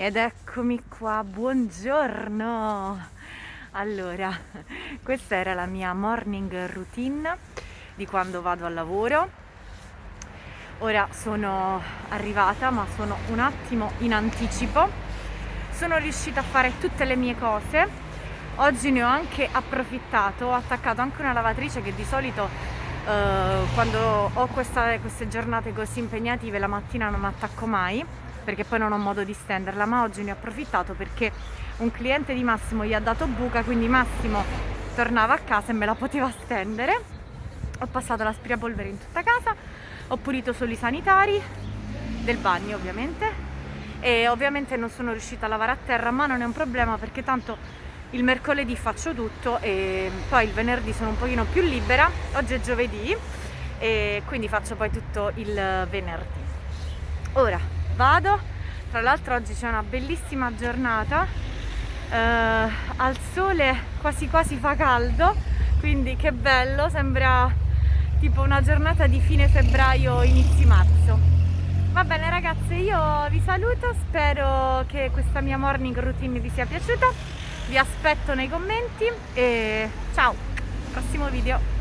Ed eccomi qua, buongiorno! Allora, questa era la mia morning routine di quando vado al lavoro. Ora sono arrivata, ma sono un attimo in anticipo. Sono riuscita a fare tutte le mie cose. Oggi ne ho anche approfittato, ho attaccato anche una lavatrice che di solito quando ho queste giornate così impegnative la mattina non attacco mai, perché poi non ho modo di stenderla, ma oggi ne ho approfittato perché un cliente di Massimo gli ha dato buca, quindi Massimo tornava a casa e me la poteva stendere. Ho passato l'aspirapolvere in tutta casa, ho pulito solo i sanitari del bagno ovviamente, e ovviamente non sono riuscita a lavare a terra, ma non è un problema perché tanto il mercoledì faccio tutto e poi il venerdì sono un pochino più libera. Oggi è giovedì e quindi faccio poi tutto il venerdì. Ora vado, tra l'altro oggi c'è una bellissima giornata, al sole quasi quasi fa caldo, quindi che bello, sembra tipo una giornata di fine febbraio, inizi marzo. Va bene ragazze, io vi saluto, spero che questa mia morning routine vi sia piaciuta, vi aspetto nei commenti e ciao, prossimo video.